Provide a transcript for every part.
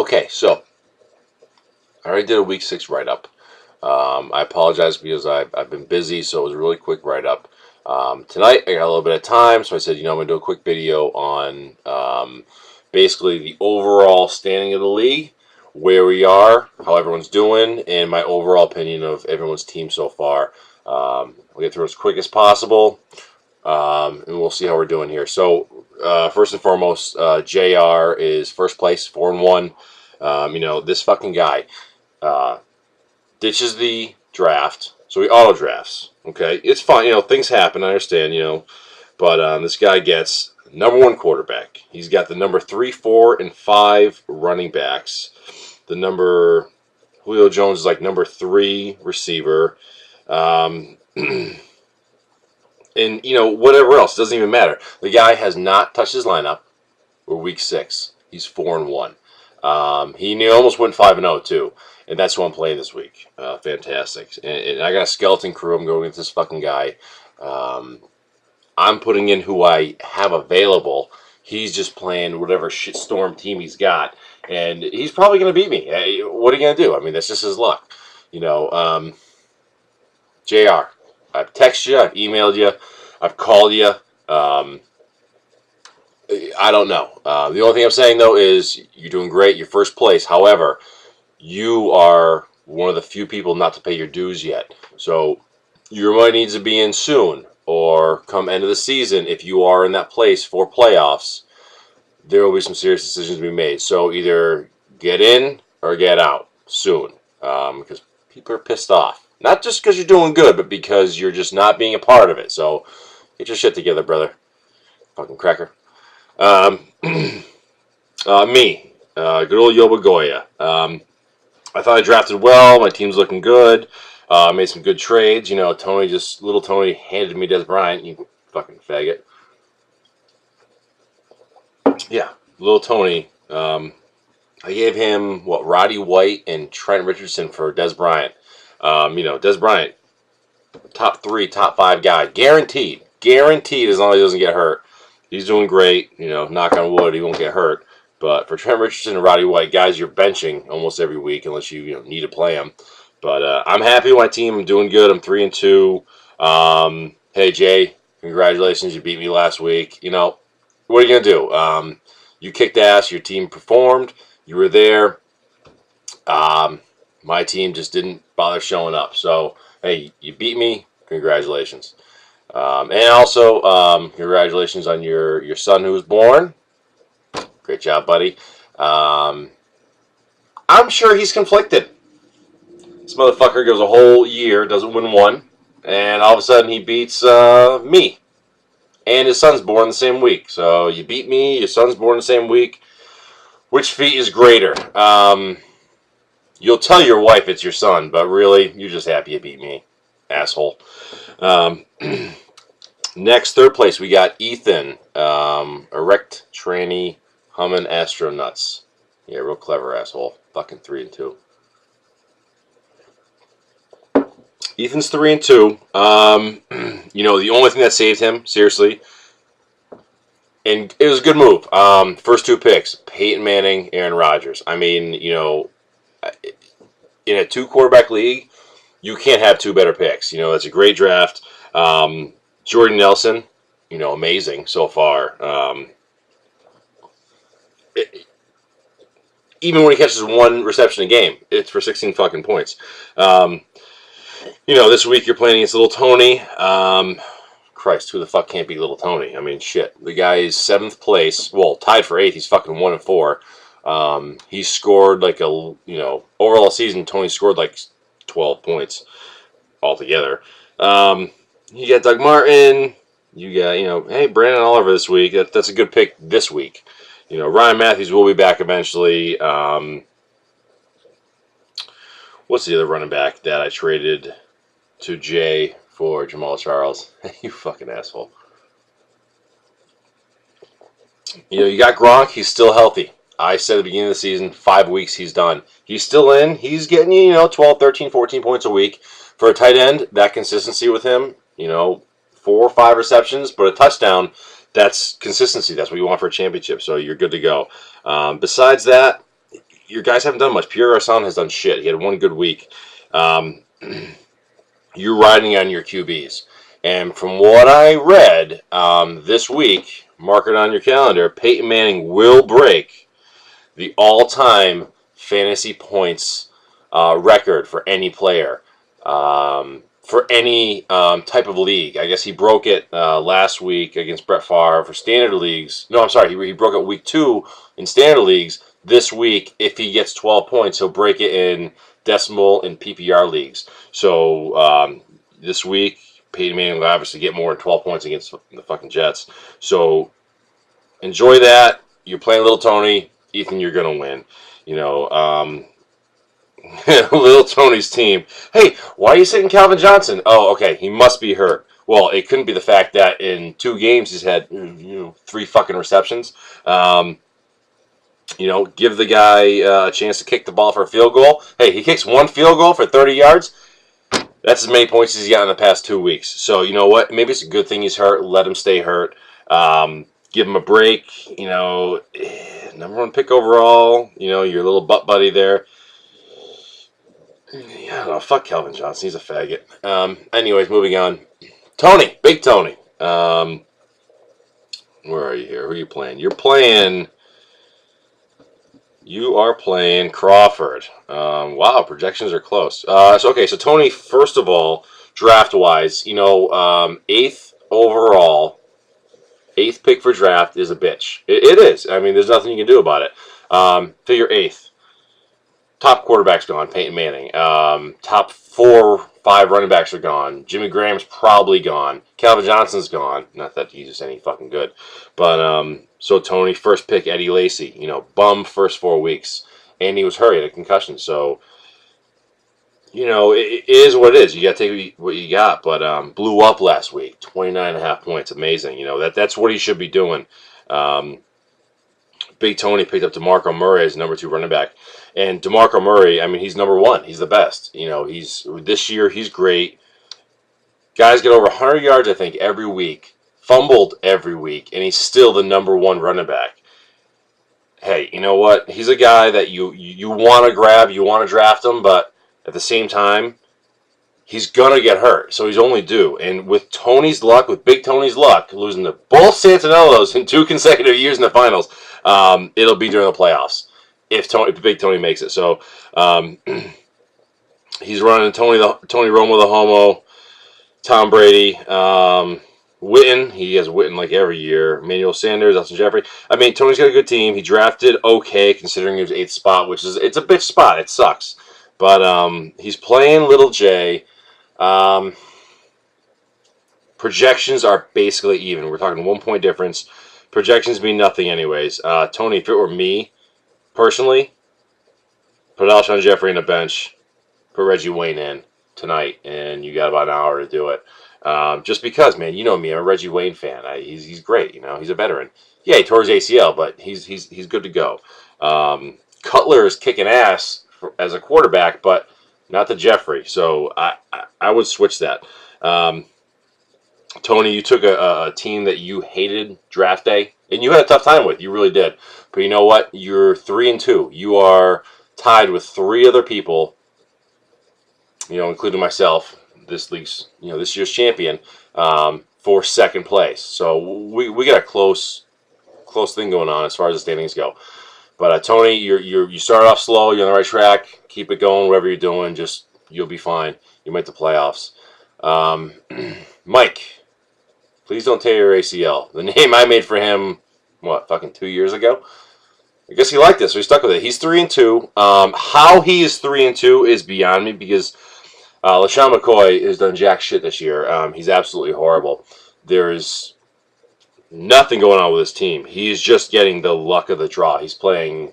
Okay, so I already did a week 6 write-up. I apologize because I've been busy, so it was a really quick write-up. Tonight I got a little bit of time, so I said, I'm going to do a quick video on basically the overall standing of the league, where we are, how everyone's doing, and my overall opinion of everyone's team so far. We'll get through as quick as possible, and we'll see how we're doing here. So, first and foremost, JR is first place, 4-1. This fucking guy ditches the draft, so he auto drafts. Okay, it's fine. Things happen. I understand. But this guy gets number 1 quarterback. He's got the number 3, 4, and 5 running backs. The number Julio Jones is like number 3 receiver. And whatever else, doesn't even matter. The guy has not touched his lineup. We're week 6. He's 4-1. He almost went 5-0 too, and that's who I'm playing this week. Fantastic. And I got a skeleton crew. I'm going with this fucking guy. I'm putting in who I have available. He's just playing whatever shitstorm team he's got, and he's probably going to beat me. Hey, what are you going to do? I mean, that's just his luck. JR, I've texted you, I've emailed you, I've called you. I don't know. The only thing I'm saying, though, is you're doing great. You're first place. However, you are one of the few people not to pay your dues yet. So your money needs to be in soon, or come end of the season, if you are in that place for playoffs, there will be some serious decisions to be made. So either get in or get out soon, because people are pissed off. Not just because you're doing good, but because you're just not being a part of it. So get your shit together, brother. Fucking cracker. Me, good old Yoba Goya. I thought I drafted well. My team's looking good. Made some good trades. Little Tony handed me Dez Bryant. You fucking faggot. Yeah, little Tony. I gave him Roddy White and Trent Richardson for Dez Bryant. Dez Bryant, top 3, top 5 guy, guaranteed as long as he doesn't get hurt. He's doing great. Knock on wood, he won't get hurt. But for Trent Richardson and Roddy White, guys you're benching almost every week unless you need to play them. But I'm happy with my team. I'm doing good. I'm 3-2. Hey, Jay, congratulations. You beat me last week. What are you going to do? You kicked ass. Your team performed. You were there. My team just didn't bother showing up. So, hey, you beat me. Congratulations. And also, congratulations on your son who was born. Great job, buddy. I'm sure he's conflicted. This motherfucker goes a whole year, doesn't win one, and all of a sudden he beats me. And his son's born the same week. So you beat me, your son's born the same week. Which feat is greater? You'll tell your wife it's your son, but really, you're just happy you beat me. Asshole. Next, third place, we got Ethan. Erect Tranny Hummin' Astronuts. Yeah, real clever asshole. Fucking 3-2. Ethan's 3-2. The only thing that saved him, seriously, and it was a good move. First 2 picks, Peyton Manning, Aaron Rodgers. I mean, in a 2-quarterback league, you can't have 2 better picks. That's a great draft. Jordan Nelson, amazing so far. Even when he catches 1 reception a game, it's for 16 fucking points. This week you're playing against Little Tony. Christ, who the fuck can't beat Little Tony? I mean, shit. The guy is 7th place. Well, tied for 8th. He's fucking 1-4. He scored overall season, Tony scored 12 points altogether. You got Doug Martin. You got, hey, Brandon Oliver this week. That's a good pick this week. Ryan Matthews will be back eventually. What's the other running back that I traded to Jay for Jamal Charles? You fucking asshole. You got Gronk. He's still healthy. I said at the beginning of the season, 5 weeks, he's done. He's still in. He's getting 12, 13, 14 points a week. For a tight end, that consistency with him, 4 or 5 receptions, but a touchdown, that's consistency. That's what you want for a championship, so you're good to go. Besides that, your guys haven't done much. Pierre Garçon has done shit. He had one good week. You're riding on your QBs. And from what I read this week, mark it on your calendar, Peyton Manning will break the all-time fantasy points record for any player, for any type of league. I guess he broke it last week against Brett Favre for standard leagues. No, I'm sorry, he broke it week 2 in standard leagues. This week, if he gets 12 points, he'll break it in decimal and PPR leagues. So this week, Peyton Manning will obviously get more than 12 points against the fucking Jets. So enjoy that. You're playing Little Tony. Ethan, you're going to win. You know, Little Tony's team. Hey, why are you sitting Calvin Johnson? Oh, okay, he must be hurt. Well, it couldn't be the fact that in 2 games he's had 3 fucking receptions. Give the guy a chance to kick the ball for a field goal. Hey, he kicks 1 field goal for 30 yards. That's as many points as he's got in the past 2 weeks. So, you know what? Maybe it's a good thing he's hurt. Let him stay hurt. Give him a break. Number 1 pick overall. Your little butt buddy there. Yeah, I don't know. Fuck Calvin Johnson. He's a faggot. Anyways, moving on. Tony. Big Tony. Where are you here? Who are you playing? You are playing Crawford. Wow, projections are close. So Tony, first of all, draft-wise, 8th overall, 8th pick for draft is a bitch. It is. I mean, there's nothing you can do about it. Figure 8th. Top quarterback's gone, Peyton Manning. Top 4, 5 running backs are gone. Jimmy Graham's probably gone. Calvin Johnson's gone. Not that he's just any fucking good. But, so Tony, first pick, Eddie Lacy. Bum first 4 weeks. And he was hurt, he had a concussion. So, it is what it is. You got to take what you got. But blew up last week. 29.5 points. Amazing. That's what he should be doing. Big Tony picked up DeMarco Murray as number 2 running back. And DeMarco Murray, I mean, he's number 1. He's the best. This year, he's great. Guys get over 100 yards, I think, every week. Fumbled every week. And he's still the number 1 running back. Hey, you know what? He's a guy that you want to grab. You want to draft him. But at the same time, he's going to get hurt. So he's only due. And with Tony's luck, with Big Tony's luck, losing to both Santinellos in 2 consecutive years in the finals, it'll be during the playoffs. If Big Tony makes it. So he's running Tony Romo the Homo, Tom Brady, Witten. He has Witten like every year. Emmanuel Sanders, Elton Jeffrey. I mean, Tony's got a good team. He drafted okay considering he was 8th spot, it's a bitch spot. It sucks. But he's playing Little J. Projections are basically even. We're talking 1 point difference. Projections mean nothing anyways. Tony, if it were me, personally, put Alshon Jeffrey in the bench, put Reggie Wayne in tonight, and you got about an hour to do it. Just because, man, you know me, I'm a Reggie Wayne fan. He's great, he's a veteran. Yeah, he tore his ACL, but he's good to go. Cutler is kicking ass as a quarterback, but not the Jeffrey. So I would switch that. Tony, you took a team that you hated draft day, and you had a tough time with. You really did. But you know what? You're 3-2. You are tied with 3 other people, including myself, this league's, this year's champion, for 2nd place. So we got a close thing going on as far as the standings go. But Tony, you started off slow. You're on the right track. Keep it going. Whatever you're doing, you'll be fine. You make the playoffs. Mike. Please don't tear your ACL. The name I made for him, fucking 2 years ago? I guess he liked this, so he stuck with it. He's 3-2. How he is 3-2 is beyond me because LaShawn McCoy has done jack shit this year. He's absolutely horrible. There's nothing going on with his team. He's just getting the luck of the draw. He's playing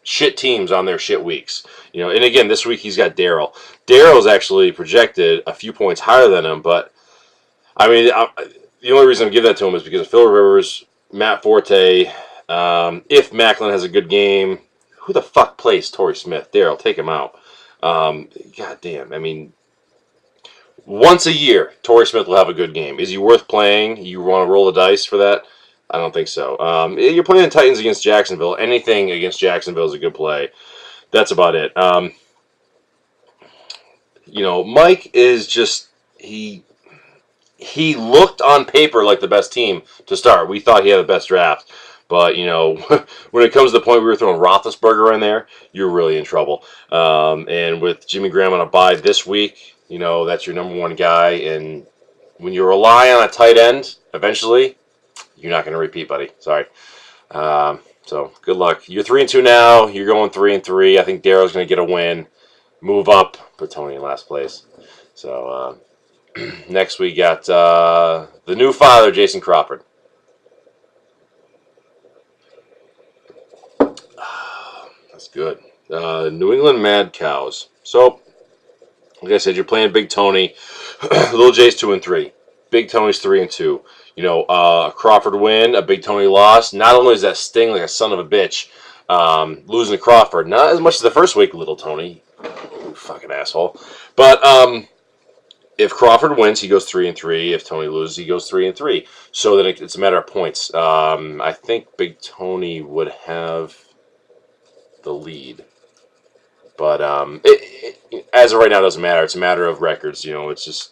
shit teams on their shit weeks. And again, this week he's got Darryl. Darryl's actually projected a few points higher than him, but I mean, the only reason I give that to him is because of Phil Rivers, Matt Forte. If Macklin has a good game, who the fuck plays Torrey Smith? Darryl, take him out. God damn. I mean, once a year, Torrey Smith will have a good game. Is he worth playing? You want to roll the dice for that? I don't think so. You're playing the Titans against Jacksonville. Anything against Jacksonville is a good play. that's about it. Mike is just he looked on paper like the best team to start. We thought he had the best draft. But, when it comes to the point we were throwing Roethlisberger in there, you're really in trouble. And with Jimmy Graham on a bye this week, that's your number one guy. And when you rely on a tight end, eventually, you're not going to repeat, buddy. Sorry. So, good luck. You're 3-2 now. You're going 3-3. I think Darrow's going to get a win. Move up. Put Tony in last place. So, next we got the new father, Jason Crawford. That's good. New England Mad Cows. So, like I said, you're playing Big Tony. Little J's 2-3. Big Tony's 3-2. A Crawford win, a Big Tony loss. Not only does that sting like a son of a bitch, losing to Crawford. Not as much as the first week, Little Tony. You fucking asshole. But if Crawford wins, he goes 3-3. If Tony loses, he goes 3-3. So then it's a matter of points. I think Big Tony would have the lead, but as of right now, it doesn't matter. It's a matter of records. It's just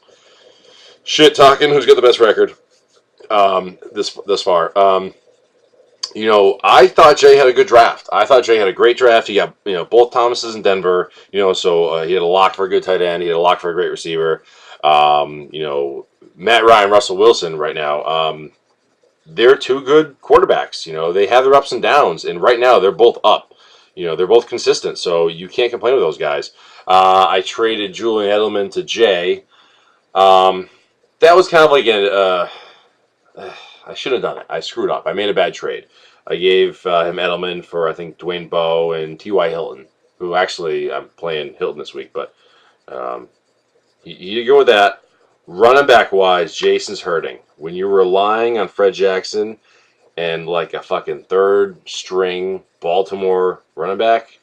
shit talking. Who's got the best record? This far. I thought Jay had a good draft. I thought Jay had a great draft. He got both Thomases in Denver. So he had a lock for a good tight end. He had a lock for a great receiver. Matt Ryan, Russell Wilson right now. They're two good quarterbacks. They have their ups and downs, and right now they're both up. They're both consistent, so you can't complain with those guys. I traded Julian Edelman to Jay. That was kind of like I shouldn't have done it. I screwed up. I made a bad trade. I gave him Edelman for, I think, Dwayne Bowe and T.Y. Hilton, who actually I'm playing Hilton this week, but you go with that. Running back-wise, Jason's hurting. When you're relying on Fred Jackson and like a fucking third-string Baltimore running back,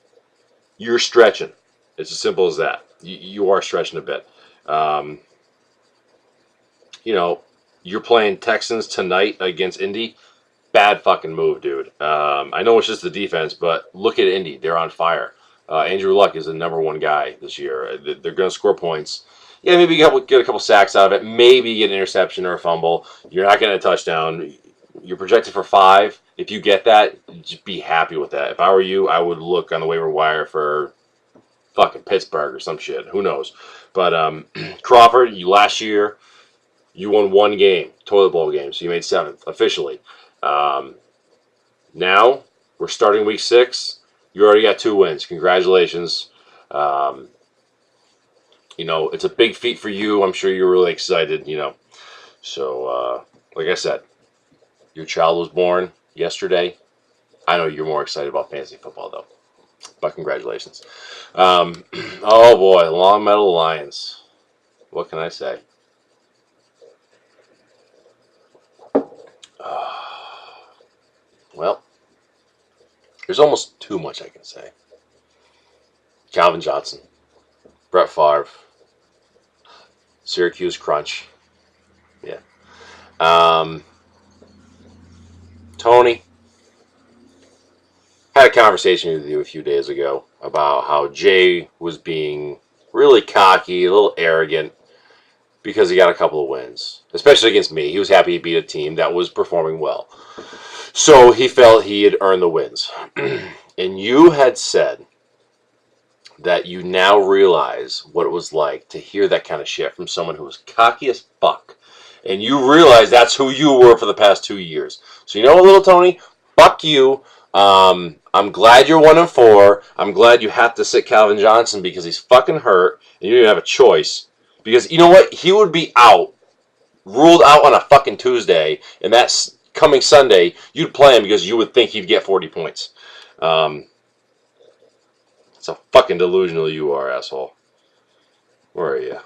you're stretching. It's as simple as that. You are stretching a bit. You're playing Texans tonight against Indy. Bad fucking move, dude. I know it's just the defense, but look at Indy. They're on fire. Andrew Luck is the number one guy this year. They're going to score points. Yeah, maybe get a couple sacks out of it. Maybe get an interception or a fumble. You're not getting a touchdown. You're projected for 5. If you get that, just be happy with that. If I were you, I would look on the waiver wire for fucking Pittsburgh or some shit. Who knows? But Crawford, last year, you won 1 game, toilet bowl game, so you made 7th officially. Now we're starting week 6. You already got 2 wins. Congratulations. It's a big feat for you. I'm sure you're really excited. So like I said, your child was born yesterday. I know you're more excited about fantasy football though. But congratulations. Oh boy, Long Meadow Lions. What can I say? Well, there's almost too much I can say. Calvin Johnson, Brett Favre, Syracuse Crunch. Yeah. Tony, had a conversation with you a few days ago about how Jay was being really cocky, a little arrogant, because he got a couple of wins, especially against me. He was happy he beat a team that was performing well. So he felt he had earned the wins. And you had said that you now realize what it was like to hear that kind of shit from someone who was cocky as fuck. And you realize that's who you were for the past 2 years. So you know what, little Tony? Fuck you. I'm glad you're 1-4. I'm glad you have to sit Calvin Johnson because he's fucking hurt and you don't have a choice. Because you know what? He would be out, ruled out on a fucking Tuesday, and that's coming Sunday, you'd play him because you would think he'd get 40 points. It's how fucking delusional you are, asshole. Where are you?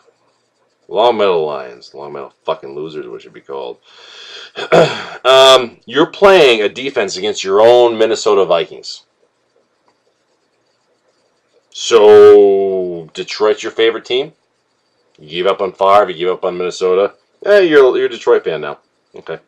Long Meadow Lions. Long Meadow fucking losers, what should be called. You're playing a defense against your own Minnesota Vikings. So, Detroit's your favorite team? You gave up on Favre, you gave up on Minnesota. You're a Detroit fan now. Okay.